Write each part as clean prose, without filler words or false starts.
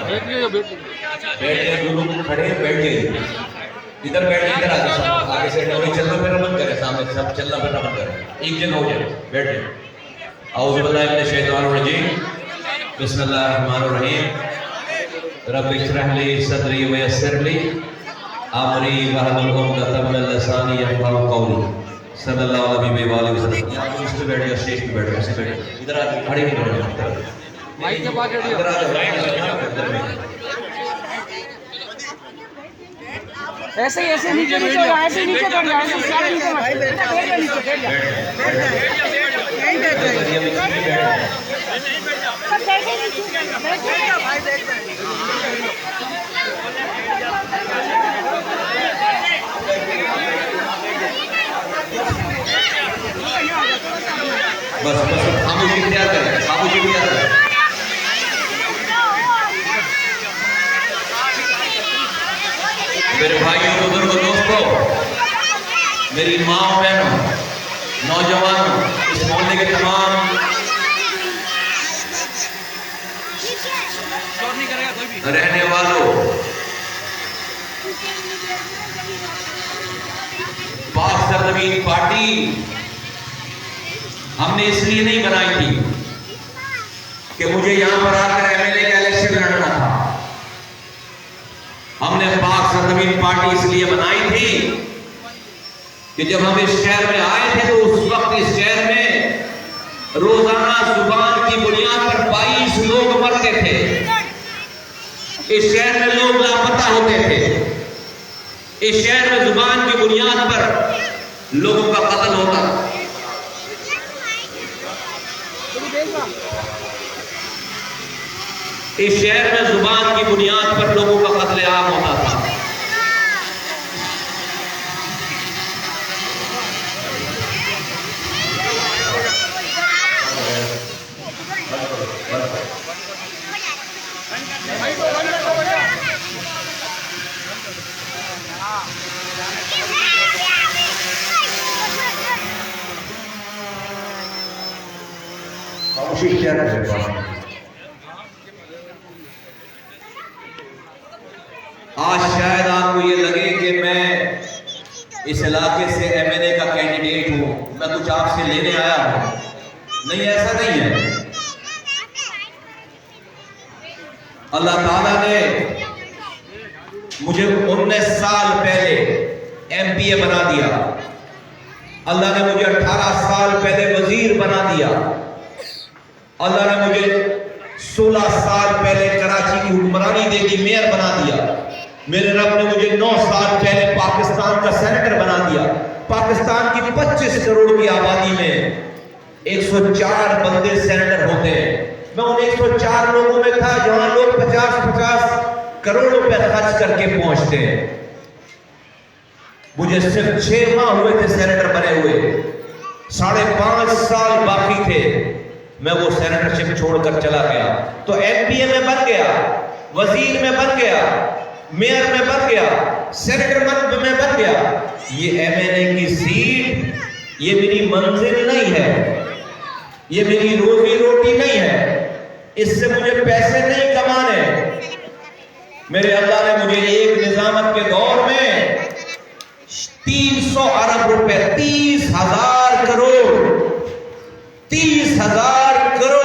بیٹھے جو لوگ کھڑے ہیں بیٹھ جائیے ادھر بیٹھ ادھر آ جائے آگے سے نہیں چلنا پھرنا مت کرے سامنے سب چلنا پھرنا مت کرے ایک جگہ ہو جائے بیٹھے اعوذ باللہ من الشیطان الرجیم بسم اللہ الرحمن الرحیم رب اشرح لی صدری ویسر لی امری واحلل عقدۃ من لسانی یفقهوا قولی صلی اللہ علیہ وآلہ وسلم. یہاں پہ اس پہ بیٹھ جائے اسٹیج پہ بیٹھ جائے ایسے بیٹھ ادھر آ کے کھڑے نہیں بیٹھ جائے مائک کے پاس ادھر آ جائے ایسے ہی ایسے نیچے نیچے ایسے نیچے بیٹھ جائے ایسے سارے نیچے بیٹھ بس بس خاموشی اختیار کریں خاموشی اختیار کریں. میرے بھائیوں بزرگوں دوستوں میری ماں بہنوں نوجوانوں اس محلے کے تمام رہنے والوں پاک سرزمین پارٹی ہم نے اس لیے نہیں بنائی تھی کہ مجھے یہاں پر آ کر ایم ایل اے کا الیکشن لڑنا تھا. ہم نے پاک سرزمین پارٹی اس لیے بنائی تھی کہ جب ہم اس شہر میں آئے تھے تو اس وقت اس شہر میں روزانہ زبان کی بنیاد پر 22 لوگ مرتے تھے. اس شہر میں لوگ لاپتہ ہوتے تھے. اس شہر میں زبان کی بنیاد پر لوگوں کا قتل ہوتا. اس شہر میں زبان کی بنیاد پر لوگوں کا قتل عام ہوتا تھا. آج شاید آپ کو یہ لگے کہ میں اس علاقے سے ایم ایل اے کا کینڈیڈیٹ ہوں, میں کچھ آپ سے لینے آیا ہوں. نہیں, ایسا نہیں ہے. اللہ تعالیٰ نے مجھے 19 سال پہلے ایم پی اے بنا دیا. اللہ نے مجھے 18 سال پہلے وزیر بنا دیا. اللہ نے مجھے 16 سال پہلے کراچی کی حکمرانی دے دی, میئر بنا دیا. میرے رب نے مجھے 9 سال پہلے پاکستان کا سینیٹر بنا دیا. پاکستان کی 25 کروڑ کی آبادی میں 104 بندے سینیٹر ہوتے ہیں. میں ان 104 لوگوں میں تھا جہاں لوگ 50 کروڑ روپے خرچ کر کے پہنچتے ہیں. مجھے صرف 6 ماہ ہوئے تھے سینیٹر بنے ہوئے, 5.5 سال باقی تھے. میں وہ سینیٹرشپ چھوڑ کر چلا گیا تو ایم پی اے میں بن گیا, وزیر میں بن گیا, میئر میں بن گیا, سینیٹر میں بن گیا. یہ ایم ایل اے کی سیٹ یہ میری منزل نہیں ہے, یہ میری روزی روٹی نہیں ہے, اس سے مجھے پیسے نہیں کمانے. میرے اللہ نے مجھے ایک نظامت کے دور میں 300 ارب روپے 30,000 کروڑ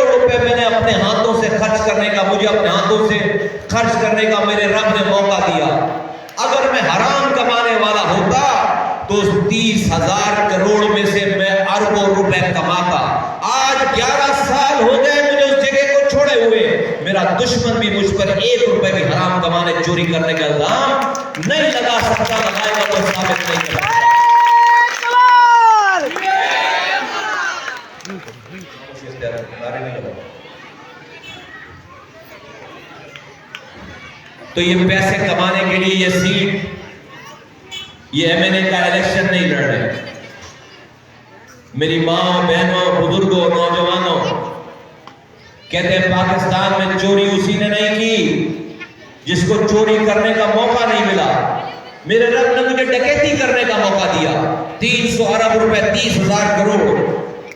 روپے میں نے اپنے ہاتھوں سے خرچ کرنے کا, مجھے اپنے ہاتھوں سے خرچ کرنے کا میرے رب نے موقع دیا. اگر میں حرام کمانے والا ہوتا تو اس 30,000 کروڑ میں سے میں اربوں روپے کماتا. آج 11 سال ہو گئے مجھے اس جگہ کو چھوڑے ہوئے. میرا دشمن بھی مجھ پر 1 روپے بھی حرام کمانے چوری کرنے کا الزام نہیں لگا سکتا, لگائے گا تو ثابت نہیں کرتا. تو یہ پیسے کمانے کے لیے یہ سیٹ یہ ایم ایل اے کا الیکشن نہیں لڑ رہے. میری ماں بہنوں بزرگوں نوجوانوں کہتے ہیں پاکستان میں چوری اسی نے نہیں کی جس کو چوری کرنے کا موقع نہیں ملا. میرے رب نے مجھے ڈکیتی کرنے کا موقع دیا. 300 ارب روپے 30,000 کروڑ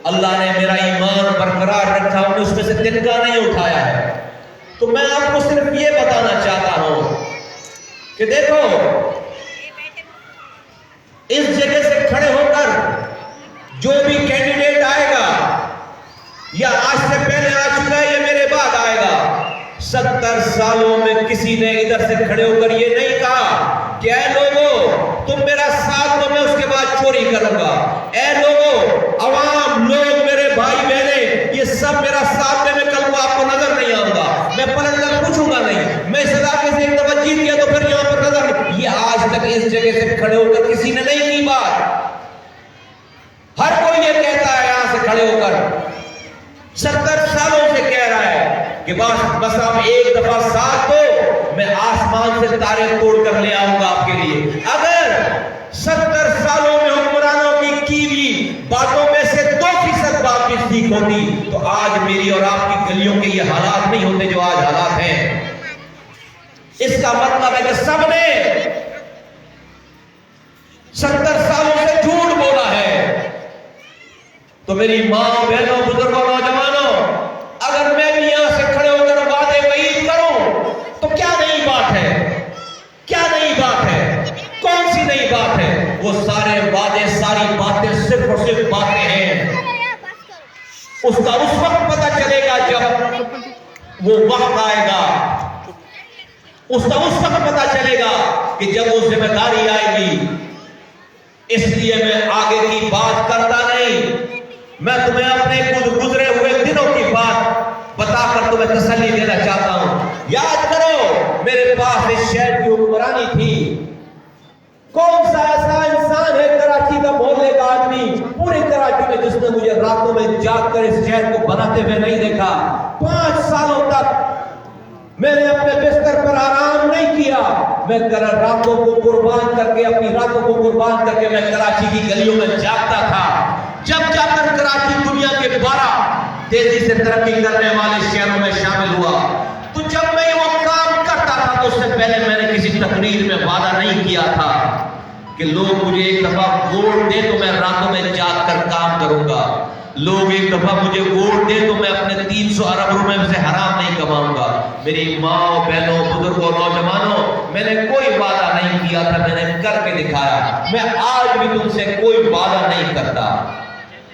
اللہ نے میرا ایمان برقرار رکھا, اس میں سے تنکا نہیں اٹھایا ہے. تو میں آپ کو صرف یہ بتانا چاہتا ہوں کہ دیکھو اس جگہ سے کھڑے ہو کر جو بھی کینڈیڈیٹ آئے گا یا آج سے پہلے آ چکا ہے یا میرے بعد آئے گا، 70 سالوں میں کسی نے ادھر سے کھڑے ہو کر یہ نہیں کہا کہ اے لوگوں تم میرا ساتھ دو میں اس کے بعد چوری کروں گا، اے لوگوں عوام لوگ میرے بھائی بہنیں یہ سب میرا ساتھ دے، میں کل کو آپ کو نظر نہیں آؤں گا، میں پلٹ کر پوچھوں گا نہیں، میں اس علاقے سے ایک دفعہ جیت گیا تو پھر یہاں پر نظر نہیں۔ یہ آج تک اس جگہ سے کھڑے ہو کر کسی نے نہیں کی بات۔ ہر کوئی یہ کہتا ہے یہاں سے کھڑے ہو کر 70 سالوں سے کہہ رہا ہے کہ بس آپ ایک دفعہ ساتھ دو، میں آسمان سے تارے توڑ کر لے آؤں گا آپ کے لیے۔ اگر 70 سالوں میں حکمرانوں کی ہوئی باتوں میں سے 2% بات بھی ٹھیک ہوتی تو آج میری اور آپ کی گلیوں کے یہ حالات نہیں ہوتے جو آج حالات ہیں۔ اس کا مطلب ہے کہ سب نے 70 سالوں سے جھوٹ بولا ہے۔ تو میری ماں بہنوں بزرگوں نوجوانوں، اگر میں بھی یہاں سے کھڑے ہو کر وعدے وعید کروں تو کیا نئی بات ہے؟ کیا نئی بات ہے؟ کون سی نئی بات ہے؟ وہ سارے وعدے ساری باتیں صرف اور صرف باتیں ہیں۔ اس کا اس وقت پتہ چلے گا جب وہ وقت آئے گا، اس کا اس وقت پتہ چلے گا کہ جب وہ ذمہ داری آئے گی۔ اس لیے میں آگے کی بات کرتا نہیں، میں تمہیں اپنے گزرے ہوئے دنوں کی بات بتا کر تمہیں تسلی دینا چاہتا ہوں۔ یاد کرو میرے پاس اس شہر کی حکمرانی تھی، کون سا ایسا انسان ہے کراچی کا محلے کا آدمی پوری کراچی میں جس نے مجھے راتوں میں جاگ کر اس شہر کو بناتے ہوئے نہیں دیکھا؟ 5 سالوں تک میں نے اپنے بستر پر آرام نہیں کیا، میں راتوں کو قربان کر کے اپنی راتوں کو قربان کر کے میں کراچی کی گلیوں میں جاگتا تھا۔ جب جا کر کراچی دنیا کے 12 تیزی سے ترقی کرنے والے شہروں میں شامل ہوا، تو جب میں وہ کام کرتا تھا تو اس سے پہلے میں نے کسی تقریر میں وعدہ نہیں کیا تھا کہ لوگ مجھے ایک دفعہ ووٹ دے تو میں راتوں میں جاگ کر کام کروں گا، لوگ ایک دفعہ مجھے ووٹ دے تو میں اپنے 300 ارب روپے میں سے حرام نہیں کماؤں گا۔ میری ماں بہنوں بزرگوں نوجوانوں، میں نے کوئی وعدہ نہیں کیا تھا، میں نے کر کے دکھایا۔ میں آج بھی تم سے کوئی وعدہ نہیں کرتا،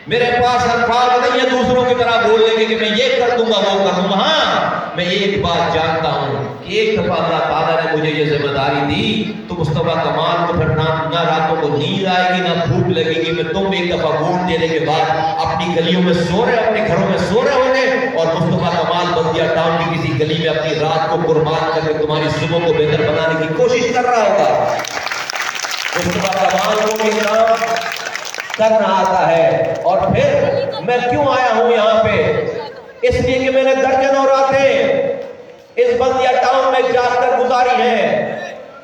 میرے پاس الفاظ نہیں ہے دوسروں کی طرح بولنے کے کہ میں یہ کر دوں گا وہ کر دوں گا۔ ہاں میں ایک بات جانتا ہوں کہ ایک دفعہ اللہ تعالیٰ نے مجھے یہ ذمہ داری دی تو مصطفیٰ کمال کو پھر نہ راتوں کو نیند آئے گی نہ بھوک لگے گی۔ میں تم ایک دفعہ ووٹ دینے کے بعد اپنی گلیوں میں سو رہے، اپنے گھروں میں سو رہے ہوں گے اور مصطفیٰ کمال بلدیہ ٹاؤن کی کسی گلی میں اپنی رات کو قربان کر کے تمہاری صبح کو بہتر بنانے کی کوشش کر رہا ہوگا۔ مصطفیٰ کمال کو یہ کام کرنا آتا ہے۔ اور پھر میں کیوں آیا ہوں یہاں پہ؟ اس لیے کہ میں نے درجنوں راتیں اس بلدیہ ٹاؤن میں جا کر گزاری ہیں۔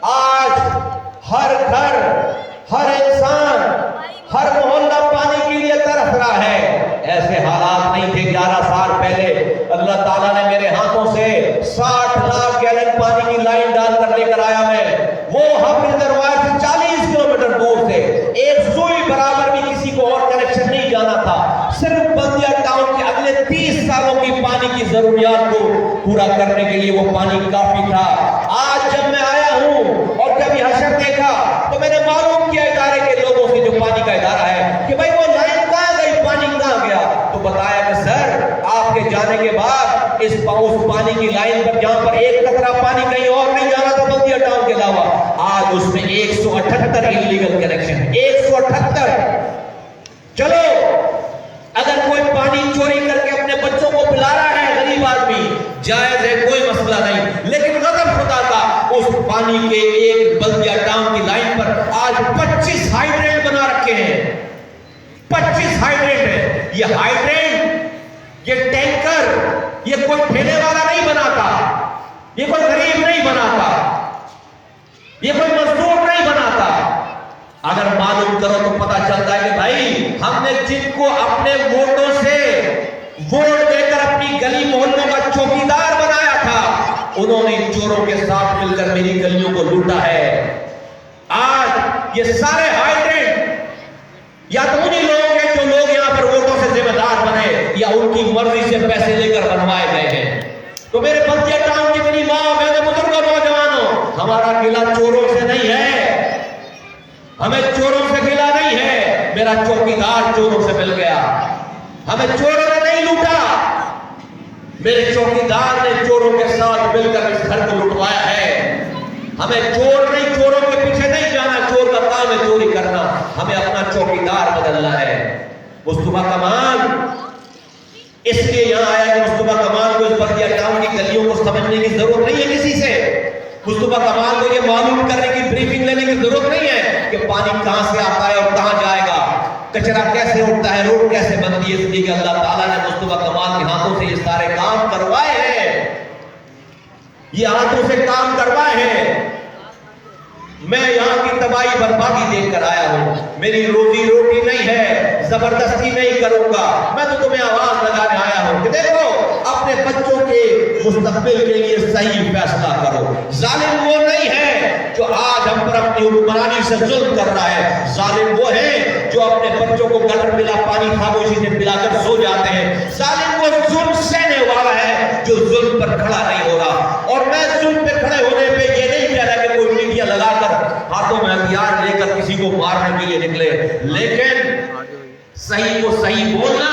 آج ہر گھر، ہر انسان، ہر محلہ پانی کے لیے ترس رہا ہے۔ ایسے حالات نہیں تھے 11 سال پہلے۔ اللہ تعالیٰ نے میرے ہاتھوں سے 60 لاکھ گیلن پانی کی لائن ڈال کر لے کر آیا میں، وہ حافظ دربار سے 40 کلومیٹر دور سے، ایک سوئی برابر بھی کسی کو اور کنیکشن نہیں جانا تھا۔ صرف بلدیہ ٹاؤن کے اگلے 30 سالوں کی پانی کی ضروریات کو پورا کرنے کے لیے وہ پانی کافی تھا۔ آج جب میں آیا ہوں اور جب یہ حشر دیکھا تو میں نے معلوم کیا ادارے کے لوگوں سے جو پانی کا ادارہ ہے کہ بھائی وہ لائن کہاں گئی، پانی کہاں گیا؟ تو بتایا کہ سر آپ کے جانے کے بعد اس پانی کی لائن پر جہاں پر ایک قطرہ پانی کہیں اور نہیں جانا تھا بلدیہ ٹاؤن کے علاوہ، آج اس میں 178 انلیگل کنیکشن، 178۔ چلو اگر کوئی پانی چوری کر کے اپنے بچوں کو پلا رہا ہے غریب آدمی، جائز ہے، کوئی مسئلہ نہیں، لیکن غضب خدا کا اس پانی کے ایک بلدیہ ٹاؤن کی لائن پر آج 25 ہائیڈرینٹ بنا رکھے ہیں۔ 25 ہائیڈرینٹ ہے۔ یہ ہائیڈرینٹ، یہ ٹینکر، یہ کوئی ٹھیلے والا نہیں بناتا، یہ کوئی غریب نہیں بناتا، یہ کوئی مزدور نہیں بناتا۔ اگر معلوم کرو تو پتہ چلتا ہے کہ بھائی ہم نے جن کو اپنے ووٹوں سے ووٹ دے کر اپنی گلی محلوں کا چوکیدار بنایا تھا، انہوں نے چوروں کے ساتھ مل کر میری گلیوں کو لوٹا ہے۔ آج یہ سارے ہائیڈرینٹ یا تو انہی لوگ ہیں جو لوگ یہاں پر ووٹوں سے ذمہ دار بنے یا ان کی مرضی سے پیسے لے کر بنوائے گئے ہیں۔ تو میرے بلدیہ ٹاؤن کی میری ماں بہنوں بزرگوں نوجوانوں، ہمارا قلعہ چوروں سے نہیں ہے، ہمیں چوروں سے قلعہ نہیں ہے، میرا چوکیدار چوروں سے مل گیا، ہمیں چوروں نے نہیں لوٹا، میرے چوکیدار نے چوروں کے ساتھ مل کر اس گھر کو لٹوایا ہے۔ ہمیں چور نہیں، چوروں کے پیچھے نہیں جانا، چور کا کام ہے چوری کرنا، ہمیں اپنا چوکیدار بدلنا ہے۔ مصطفیٰ کمال اس لیے یہاں آیا کہ مصطفیٰ کمال کو اس بلدیہ ٹاؤن کی گلیوں کو سمجھنے کی ضرورت نہیں ہے کسی سے، مصطفیٰ کمال کو یہ معلوم کرنے کی بریفنگ لینے کی ضرورت نہیں ہے کہ پانی کہاں سے آتا ہے اور کہاں جائے گا، کچرا کیسے اٹھتا ہے، روڈ کیسے بنتی ہے، اس لیے کہ اللہ تعالیٰ نے مصطفیٰ کمال کے ہاتھوں سے یہ سارے کام کروائے ہیں، یہ ہاتھوں سے کام کروائے ہیں۔ میں یہاں کی تباہی بربادی دیکھ کر آیا ہوں، میری روزی روٹی نہیں ہے، زبردستی نہیں کروں گا، میں تو تمہیں آواز لگانے آیا ہوں کہ دیکھو اپنے بچوں کے مستقبل کے لیے صحیح فیصلہ کرو۔ ظالم وہ نہیں ہے جو آج ہم پر اپنی حکمرانی سے ظلم کر رہا ہے، ظالم وہ ہے جو اپنے بچوں کو گٹر ملا پانی خاموشی سے پلا کر سو جاتے ہیں، ظالم وہ ظلم سہنے والا ہے جو ظلم پر کھڑا نہیں ہو رہا۔ اور میں ظلم پہ کھڑے ہونے پہ یہ نہیں کہہ رہا کہ کوئی میڈیا لگا کر ہاتھوں میں ہتھیار لے کر کسی کو مارنے کے لیے نکلے، لیکن صحیح کو صحیح بولنا،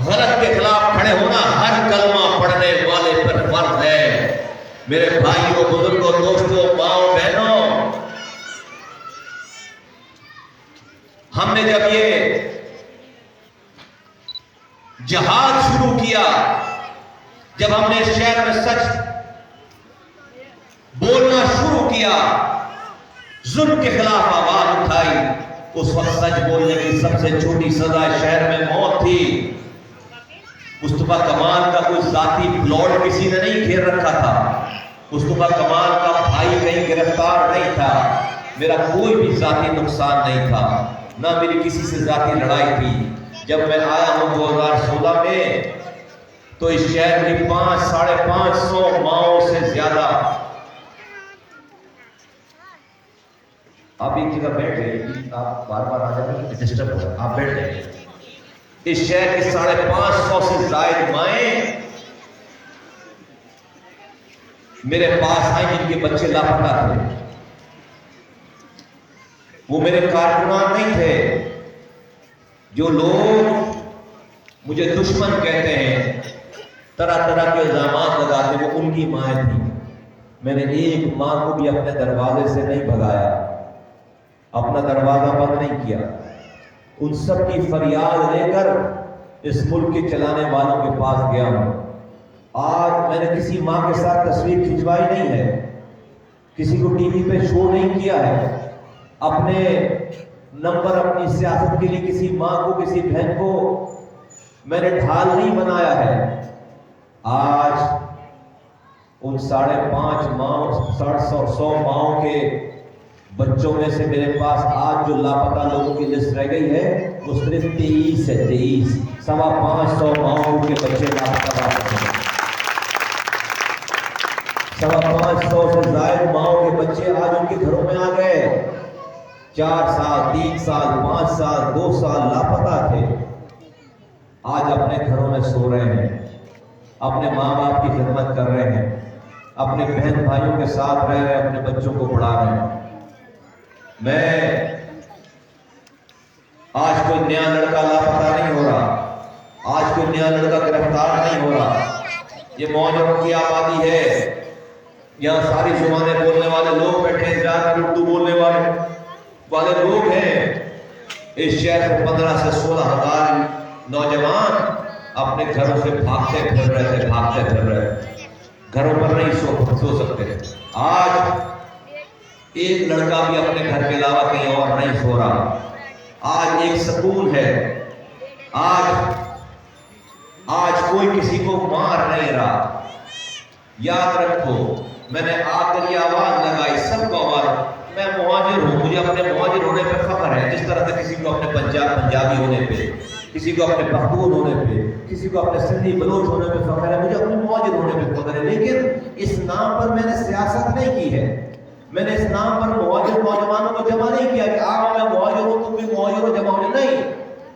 غلط کے خلاف کھڑے ہونا ہر کلمہ پڑھنے والے پر فرض ہے۔ میرے بھائیوں، بزرگوں، دوستوں، ماؤں، بہنوں، ہم نے جب یہ جہاد شروع کیا، جب ہم نے شہر میں سچ بولنا شروع کیا، ظلم کے خلاف آواز اٹھائی، اس وقت سچ بولنے کی سب سے چھوٹی سزا شہر میں موت تھی۔ مصطفیٰ کمال کا کوئی ذاتی پلاٹ کسی نے نہیں گھیر رکھا تھا، مصطفیٰ کمال کا بھائی کہیں گرفتار نہیں تھا، میرا کوئی بھی ذاتی نقصان نہیں تھا، نہ میری کسی سے ذاتی لڑائی تھی۔ جب میں آیا ہوں 2016 میں تو اس شہر کی 500-550 ماؤں سے زیادہ، آپ ایک جگہ بیٹھ گئے، آپ بار بار آ جائیں ڈسٹرب ہو رہا ہے، آپ بیٹھ گئے۔ اس شہر کی 550 سے زائد مائیں میرے پاس آئیں جن کے بچے لاپتہ تھے، وہ میرے کارکنان نہیں تھے، جو لوگ مجھے دشمن کہتے ہیں، طرح طرح کے الزامات لگاتے، وہ ان کی مائیں تھیں۔ میں نے ایک ماں کو بھی اپنے دروازے سے نہیں بھگایا، اپنا دروازہ بند نہیں کیا، ان سب کی فریاد لے کر اس ملک کے چلانے والوں کے پاس گیا ہوں۔ آج میں نے کسی ماں کے ساتھ تصویر کھنچوائی نہیں ہے، کسی کو ٹی وی پہ شو نہیں کیا ہے، اپنے نمبر اپنی سیاست کے لیے کسی ماں کو، کسی بہن کو میں نے ڈھال نہیں بنایا ہے۔ آج ان 550 ماؤں کے بچوں میں سے میرے پاس آج جو لاپتہ لوگوں کی لسٹ رہ گئی ہے وہ صرف 23 ہے، 23 550 ماؤں کے بچے لاپتہ ہیں، 550 سے زائد ماؤں کے بچے آج ان کے گھروں میں آ گئے، 4 سال 3 سال 5 سال 2 سال لاپتہ تھے، آج اپنے گھروں میں سو رہے ہیں، اپنے ماں باپ کی خدمت کر رہے ہیں، اپنے بہن بھائیوں کے ساتھ رہ رہے ہیں، اپنے بچوں کو پڑھا رہے ہیں۔ میں آج کوئی نیا لڑکا لاپتہ نہیں ہو رہا، آج کوئی نیا لڑکا گرفتار نہیں ہو رہا، یہ موجودوں کی آبادی ہے، یہاں ساری زبانیں بولنے والے لوگ بیٹھے ہیں، زیادہ اردو بولنے والے لوگ ہیں۔ اس شہر میں 15 سے 16 ہزار نوجوان اپنے گھروں سے بھاگتے پھر رہے تھے، گھروں پر نہیں سو سکتے۔ آج ایک لڑکا بھی اپنے گھر کے علاوہ کہیں اور نہیں سو رہا، آج ایک سکون ہے، آج کوئی کسی کو مار نہیں رہا۔ یاد رکھو، میں نے آ کر یہ آواز لگائی سب کو، اور میں مہاجر ہوں، مجھے اپنے مہاجر ہونے پہ فخر ہے، جس طرح سے کسی کو اپنے پنجابی ہونے پہ، کسی کو اپنے پختون ہونے پہ، کسی کو اپنے سندھی بلوچ ہونے پہ فخر ہے، مجھے اپنے مہاجر ہونے پہ فخر ہے۔ لیکن اس نام پر میں نے سیاست نہیں کی ہے، میں نے اس نام پر مہاجر نوجوانوں کو جمع نہیں کیا کہ آپ میں مہاجر ہوں تم بھی مہاجر ہو، جمع ہو، نہیں،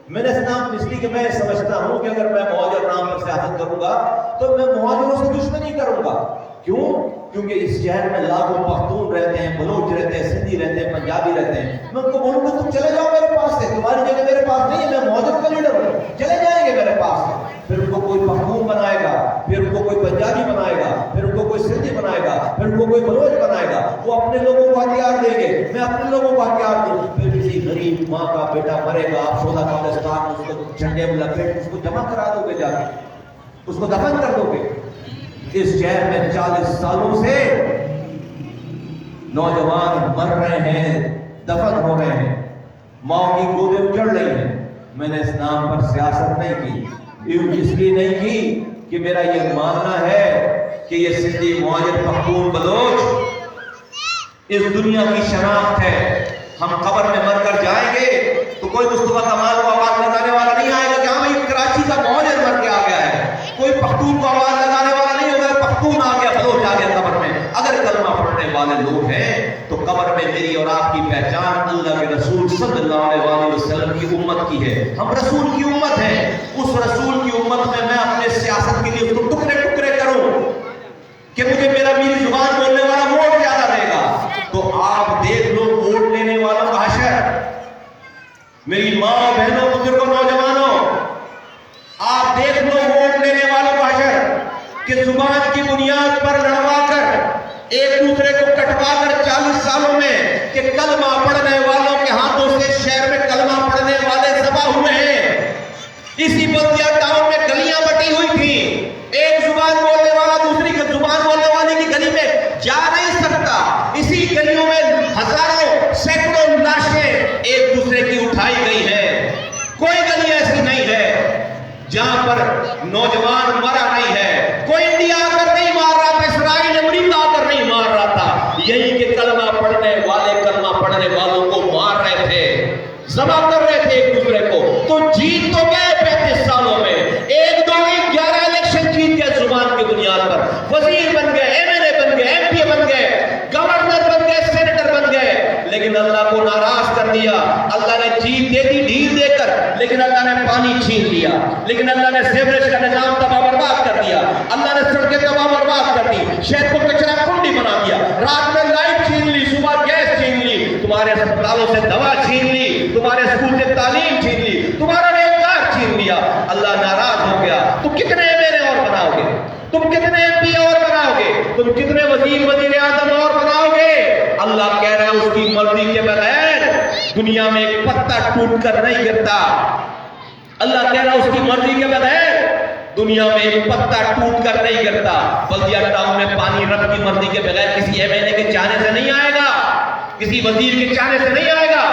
میں نے اس نام اس لیے کہ میں سمجھتا ہوں کہ اگر میں مہاجر نام پر سیاست کروں گا تو میں مہاجروں سے دشمنی کروں گا. کیوں؟ کیونکہ اس شہر میں لاکھوں پختون رہتے ہیں، بلوچ رہتے ہیں، سندھی رہتے ہیں، پنجابی رہتے ہیں. میں ان کو بولوں گا تم چلے جاؤ میرے پاس سے، تمہاری جگہ میرے پاس نہیں ہے، میں مہاجر کا لیڈر ہوں، چلے جائیں گے میرے پاس سے. پھر ان کو کوئی پختون بنائے گا، پھر ان کو کوئی پنجابی بنائے گا، پھر ان کو کوئی سندھی بنائے گا، پھر ان کو کوئی بلوچ بنائے گا. وہ اپنے لوگوں کو ہتھیار دیں گے، میں اپنے لوگوں کو ہتھیار دوں. پھر کسی غریب ماں کا بیٹا مرے گا، آپ 16 قبرستان اس کو جھنڈے میں لپیٹ اس کو جمع کرا دو گے، جا کے اس کو دفن کر دو گے. اس شہر میں 40 سالوں سے نوجوان مر رہے ہیں، دفن ہو رہے ہیں، ماں کی گودیں اجڑ رہی ہیں. میں نے اس نام پر سیاست نہیں کی، اس لیے نہیں کی کہ میرا یہ ماننا ہے کہ یہ سندھی، مہاجر، پختون، بلوچ اس دنیا کی شناخت ہے. ہم قبر میں مر کر جائیں گے تو کوئی مصطفیٰ کمال کو آواز لگانے والا نہیں آئے گا کہ ہاں بھائی کراچی کا مہاجر مر کے آ گیا ہے. کوئی پختون کو آواز لگانے والا نہیں ہوگا پختون آ گیا، بلوچ آ گیا قبر میں. اگر کلمہ پڑھنے والے لوگ ہیں تو قبر میں میری اور آپ کی پہچان اللہ کے رسول صلی اللہ علیہ وسلم کی امت کی ہے. ہم رسول کی امت ہیں. اس رسول کی امت میں اپنے سیاست کے لیے اس کو ٹکڑے ٹکڑے کروں کہ مجھے میری زبان بولنے والا ووٹ زیادہ دے گا، تو آپ دیکھ لو ووٹ لینے والوں کا حشر. میری ماں، بہنوں، بزرگوں، نوجوانوں، آپ دیکھ لو ووٹ لینے والوں کا حشر کہ زبان کی بنیاد پر لڑوا کر ایک دوسرے کو کٹوا کر 40 سالوں میں کہ کلمہ پڑھنے والوں کے ہاتھوں سے شہر میں کلمہ پڑھنے والے ذبح ہوئے ہیں. اسی بلدیہ ٹاؤن میں گلیاں بٹی ہوئی تھی، ایک زبان بولنے والا دوسری زبان بولنے والے کی گلی میں جا نہیں سکتا. اسی گلیوں میں ہزاروں سینکڑوں لاشیں ایک دوسرے کی اٹھائی گئی ہیں. کوئی گلی ایسی نہیں ہے جہاں پر نوجوان مرا نہیں ہے. کوئی انڈیا آ کر نہیں مار رہا تھا، اسرائیل امریکہ آ کر نہیں مار رہا تھا. یہی کہ کلمہ پڑھنے والے کلمہ پڑھنے والوں کو مار رہے تھے، ذبح کر رہے تھے ایک دوسرے کو. تو جیت تو گئے 35 سالوں میں، 1 2 نہیں 11 الیکشن جیت گئے زبان کی بنیاد پر. وزیر بن گئے، MLA بن گئے، MP بن گئے، گورنر بن گئے، سینیٹر بن گئے. لیکن اللہ کو ناراض کر دیا. اللہ نے جیت دے دی ڈھیل دے کر، لیکن اللہ نے پانی چھین لیا. لیکن اللہ نے سیوریج کا نظام تباہ برباد کر دیا. اللہ نے سڑکیں تباہ برباد کر دی. شہر کو کچرا کنڈی بنا دیا. رات میں لائٹ چھین لی، صبح گیس چھین لی، تمہارے اسپتالوں سے دوا چھین لی، تمہارے اسکول سے تعلیم چھین لی، تمہارا روزگار چھین لیا. اللہ ناراض ہو گیا. تم کتنے MLA اور بناؤ گے؟ تم کتنے MP اور بناؤ گے؟ تم کتنے وزیر اعظم اور بناؤ گے؟ اللہ کہہ رہا ہے اس کی مرضی کے بغیر دنیا میں ایک پتا ٹوٹ کر نہیں گرتا. اللہ کہہ رہا ہے اس کی مرضی کے بغیر دنیا میں ایک پتا ٹوٹ کر نہیں گرتا. بلدیہ ٹاؤن میں پانی رب کی مرضی کے بغیر کسی MLA کے چاہنے سے نہیں آئے گا، کسی وزیر کے چاہنے سے نہیں آئے گا،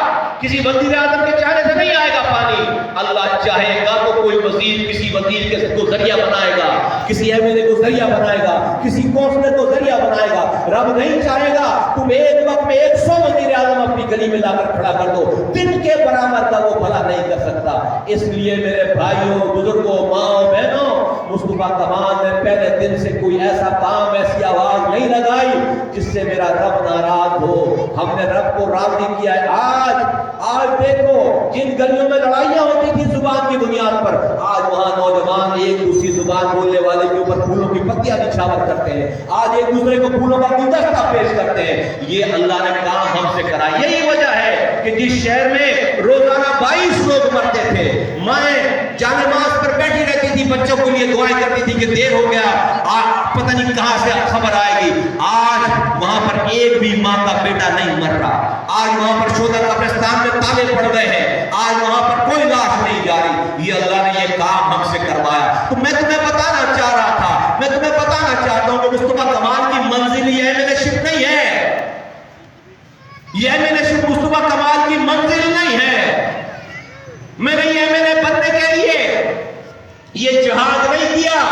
کسی وزیر اعظم کے چاہنے سے نہیں آئے گا پانی. اللہ چاہے گا تو کوئی وزیر کسی وزیر کے کو ذریعہ بنائے گا، کسی MLA کو ذریعہ بنائے گا، کسی کونسلر کو ذریعہ بنائے گا. رب نہیں چاہے گا تم ایک وقت میں 100 وزیر اعظم اپنی گلی میں لا کر کھڑا کر دو، دن کے برابر کا وہ بھلا نہیں کر سکتا. اس لیے میرے بھائیوں، بزرگوں، ماں بہنوں، مصطفیٰ کمال نے پہلے دن سے کوئی ایسا کام، ایسی آواز نہیں لگائی جس سے میرا رب ناراض ہو. ہم نے رب کو راضی کیا ہے. آج دیکھو جن گلیوں میں لڑائیاں ہوتی تھی زبان کی بنیاد پر، آج وہاں نوجوان ایک دوسری زبان بولنے والے کے اوپر پھولوں کی پتیاں نچھاور کرتے ہیں. آج ایک دوسرے کو پھولوں کا گلدستہ پیش کرتے ہیں. یہ اللہ نے کام ہم سے کرا. یہی وجہ ہے کہ جس شہر میں روزانہ 22 لوگ مرتے تھے، مائیں جانماز پر بیٹھی رہتی تھی، بچوں کے لیے دعائیں کرتی تھی کہ دیر ہو گیا، پتہ نہیں کہاں سے خبر آئے گی. آج وہاں پر ایک بھی ماں کا بیٹا نہیں مر رہا. آج وہاں پر شہداء قبرستان میں تالے پڑ گئے ہیں. آج وہاں پر کوئی لاش نہیں جا رہی. یہ اللہ نے یہ کام ہم سے کروایا. تو میں تمہیں بتانا چاہ رہا تھا، میں تمہیں بتانا چاہتا ہوں کہ مصطفیٰ کمال کی منزل یہ MLA شپ نہیں ہے. یہ MLA شپ مصطفیٰ کمال کی منزل نہیں ہے. میں نے یہ MLA بننے کے لیے یہ جہاد نہیں کیا.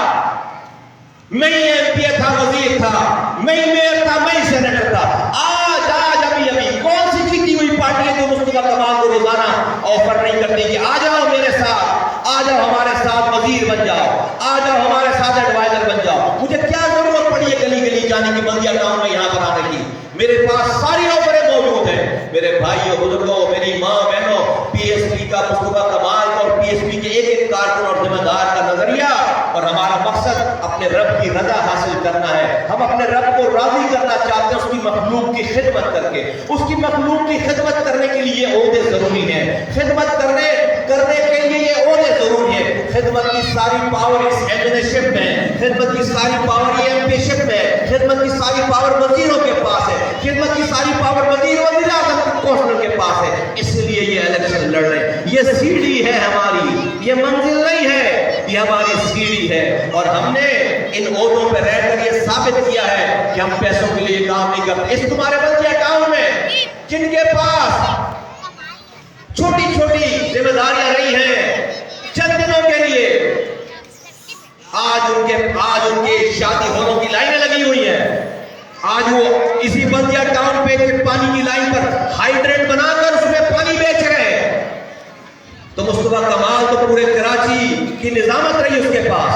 میں ہی MP تھا، وزیر تھا، میں ہی میئر تھا، میں ہی سینیٹر تھا. آج ابھی کون سی جیتی ہوئی پارٹی ہے جو مصطفیٰ کمال کو روزانہ آفر نہیں کرتی کہ آ جاؤ میرے ساتھ، آ جاؤ ہمارے ساتھ وزیر بن جاؤ، آ جاؤ ہمارے ساتھ ایڈوائزر بن جاؤ. مجھے کیا ضرورت پڑی ہے گلی گلی جانے کی، بلدیہ ٹاؤن میں یہاں پر آنے کی؟ میرے پاس ساری آفریں موجود ہیں. میرے بھائیوں، بزرگوں، میری ماں بہنوں، PSP کا مصطفیٰ کمال اور DSP کے ایک ایک کارکن اور ذمہ دار کا نظریہ اور ہمارا مقصد اپنے رب کی رضا حاصل کرنا ہے. ہم اپنے رب کو راضی کرنا چاہتے ہیں اس کی مخلوق کی خدمت کر کے. اس کی مخلوق کی خدمت کرنے کے لیے عہدے ضروری ہیں. خدمت کرنے کے لیے یہ عہدے ضروری ہیں. خدمت کی ساری پاور اس ایمنشپ میں ہے. خدمت کی ساری پاور یہ ایم پی شپ میں ہے. خدمت کی ساری پاور وزیروں کے پاس ہے. خدمت کی ساری پاور وزیر اعظم کونسلر کے پاس ہے. اس لیے یہ الیکشن لڑ رہے ہیں. یہ سیڑھی ہے ہماری, یہ منزل نہیں ہے, یہ ہماری سیڑھی ہے. اور ہم نے ان عہدوں پہ رہ کر یہ ثابت کیا ہے کہ ہم پیسوں کے لیے کام نہیں کرتے. اس تمہارے بلدیہ اکاؤنٹ میں جن کے پاس چھوٹی چھوٹی ذمہ داریاں رہی ہیں چند دنوں کے لیے, آج ان کے شادی ہالوں کی لائنیں لگی ہوئی ہیں. آج وہ اسی بلدیہ ٹاؤن پہ پانی کی لائن پر ہائیڈرینٹ بنا کر اس میں پانی بیچ رہے ہیں. تو مصطفیٰ کمال تو پورے کراچی کی نظامت رہی اس کے پاس.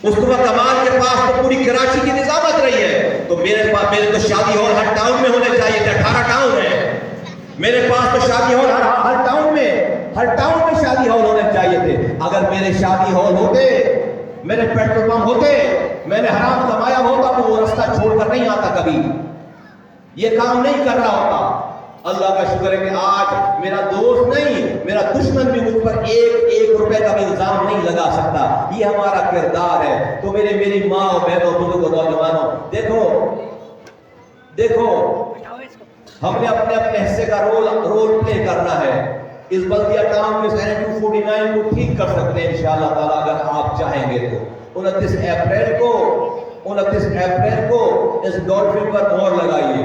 مصطفیٰ کمال کے پاس تو پوری کراچی کی نظامت رہی ہے. تو میرے تو شادی ہال ہر ٹاؤن میں ہونے چاہیے تھے. 18 ٹاؤن ہیں میرے پاس, تو شادی ہال ہر ٹاؤن میں شادی ہال ہونے چاہیے تھے. اگر میرے شادی ہال ہوتے, میرے پیٹرول پمپ ہوتے, میں نے حرام کمایا ہوتا تو وہ رستہ چھوڑ کر نہیں آتا کبھی, یہ کام نہیں کر رہا ہوتا. اللہ کا شکر ہے کہ آج میرا دوست نہیں, میرا دشمن بھی مجھ پر ایک روپے کا بھی الزام نہیں لگا سکتا. یہ ہمارا کردار ہے. تو میری ماں اور بہنوں, بزرگوں, نوجوانوں, دیکھو ہم نے اپنے حصے کا رول پلے کرنا ہے. اس بلدیہ ٹاؤن میں سینٹ 249 کو ٹھیک کر سکتے ہیں انشاءاللہ تعالیٰ اگر آپ چاہیں گے تو. 29 اپریل کو اس ڈولفن پر مہر لگائیے.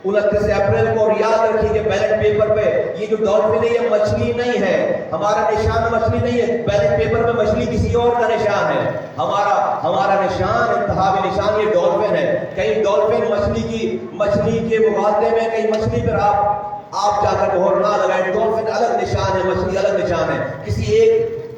29 اپریل کو, اور یاد رکھیے کہ بیلٹ پیپر پہ یہ جو ڈولفن ہے یہ مچھلی نہیں ہے, ہمارا نشان مچھلی نہیں ہے. بیلٹ پیپر میں مچھلی کسی اور کا نشان ہے. ہمارا نشان, انتخابی نشان یہ ڈولفن ہے. کہیں ڈولفن مچھلی کے مقابلے میں کہیں مچھلی پر آپ جا کر مہر نہ لگائیں. ڈولفن الگ نشان ہے, مچھلی الگ نشان ہے. کسی ایک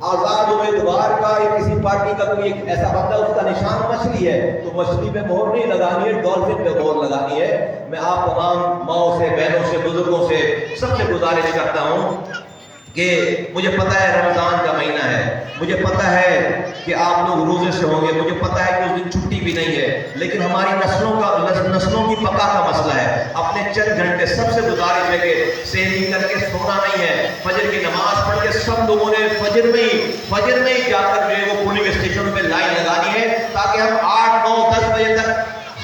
آزاد امیدوار کا یا کسی پارٹی کا کوئی ایک ایسا بندہ اس کا نشان مچھلی ہے تو مچھلی پہ مہر نہیں لگانی ہے, ڈولفن پہ مہر لگانی ہے. میں آپ تمام ماؤں سے, بہنوں سے, بزرگوں سے سب سے گزارش کرتا ہوں کہ مجھے پتا ہے رمضان کا مہینہ ہے, مجھے پتا ہے کہ آپ لوگ روزے سے ہوں گے, مجھے پتا ہے کہ اس دن چھٹی بھی نہیں ہے, لیکن ہماری نسلوں کی بقا کا مسئلہ ہے. اپنے چند گھنٹے سب سے گزارش ہے کہ سحری کر کے سونا نہیں ہے. فجر کی نماز پڑھ کے سب لوگوں نے فجر میں ہی جا کر جو ہے وہ پولنگ اسٹیشن پہ لائن لگانی ہے تاکہ ہم 8, 9, 10 بجے تک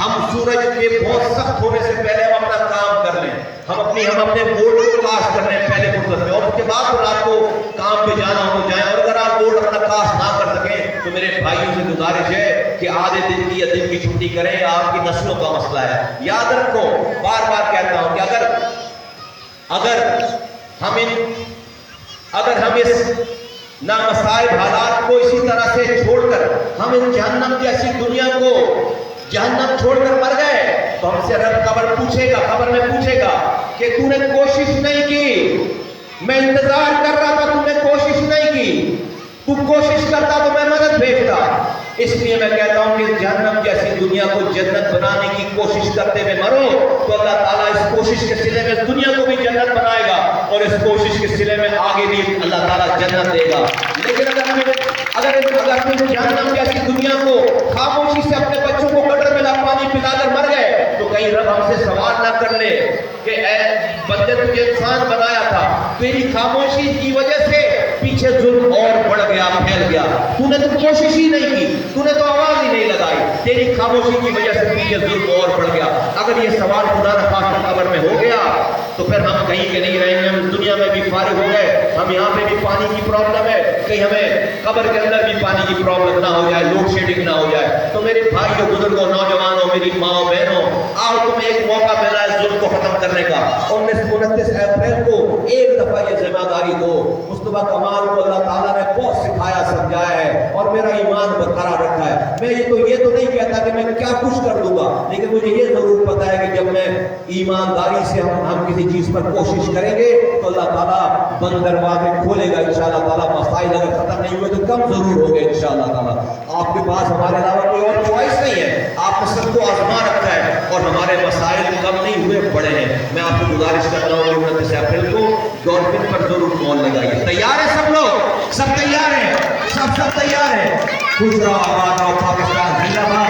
ہم سورج کے بہت سخت ہونے سے پہلے ہم اپنا کام کر لیں. ہم اپنے ووٹ کو کاسٹ کر لیں پہلے فرصت میں, اور اس کے بعد رات کو کام پہ جانا ہو جائیں. اور اگر آپ ووٹ اپنا کاسٹ نہ کر سکیں تو میرے بھائیوں سے گزارش ہے کہ آدھے دن کی یا دن کی چھٹی کریں. آپ کی نسلوں کا مسئلہ ہے. یاد رکھو, بار بار کہتا ہوں کہ اگر ہم اس نامسائب حالات کو اسی طرح سے چھوڑ کر ہم اس جہنم جیسی دنیا کو جہنم چھوڑ کر مر گئے تو ہم سے رب قبر میں پوچھے گا کہ تو نے کوشش نہیں کی, میں انتظار کر رہا تھا, تو نے کوشش نہیں کی, تو کوشش کرتا تو میں مدد بھیجتا. اس لیے میں کہتا ہوں کہ جہنم جیسی دنیا کو جنت بنانے کی کوشش کرتے ہوئے مرو تو اللہ تعالیٰ اس کوشش کے صلے میں دنیا کو بھی جنت بنائے گا اور اس کوشش کے صلے میں آگے بھی اللہ تعالیٰ جنت دے گا. لیکن اگر جہنم جیسی دنیا کو خاموشی سے اپنے بچوں کو کٹر میں پانی پلا کر مر گئے تو کہیں رب ہم سے سوال نہ کر لے کہ اے بندے تجھے انسان بنایا تھا, تیری خاموشی کی وجہ سے پیچھے ظلم اور بڑھ گیا, پھیل گیا. تو نے تو کوشش ہی نہیں کی, تو نے تو آواز ہی نہیں لگائی, تیری خاموشی کی وجہ سے پیچھے ظلم اور بڑھ گیا. اگر یہ سوال خدا نخواستہ قبر میں ہو گیا تو پھر ہم کہیں کے نہیں رہیں گے. ہم دنیا میں بھی فارغ ہو گئے, ہم یہاں پہ بھی پانی کی پرابلم ہے, کہیں ہمیں قبر کے اندر بھی پانی کی پرابلم نہ ہو جائے, لوڈ شیڈنگ نہ ہو جائے. تو میرے بھائیوں, بزرگوں, نوجوانوں, میری ماں بہنوں, آؤ تمہیں ایک موقع ملا ہے ظلم کو ختم کرنے کا. 29 اپریل کو ایک دفعہ یہ ذمہ داری دو. مصطفیٰ کمال کو اللہ تعالیٰ نے بہت سکھایا, سمجھایا ہے اور میرا ایمان برقرار رکھا ہے. میں یہ تو نہیں کہتا کہ میں کیا کچھ کر دوں گا, لیکن مجھے یہ ضرور پتا ہے کہ جب میں ایمانداری سے ہم کسی چیز پر کوشش کریں گے تو اللہ تعالیٰ بند دروازے کھولے گا انشاءاللہ تعالیٰ. مسائل اگر ختم نہیں ہوئے تو کم ضرور ہو گئے انشاءاللہ تعالیٰ. آپ کے پاس ہمارے علاوہ کوئی اور چوائس نہیں ہے, آپ نے سب کو آزما رکھا ہے اور ہمارے مسائل کم نہیں ہوئے, بڑے ہیں. میں آپ کو گزارش کرتا ہوں کہ 29 اپریل کو ڈولفن پر ضرور کال لگائیے. تیار ہیں سب لوگ؟ سب تیار ہیں؟ سب تیار ہیں؟ خوش رہو، آباد رہو، پاکستان زندہ باد.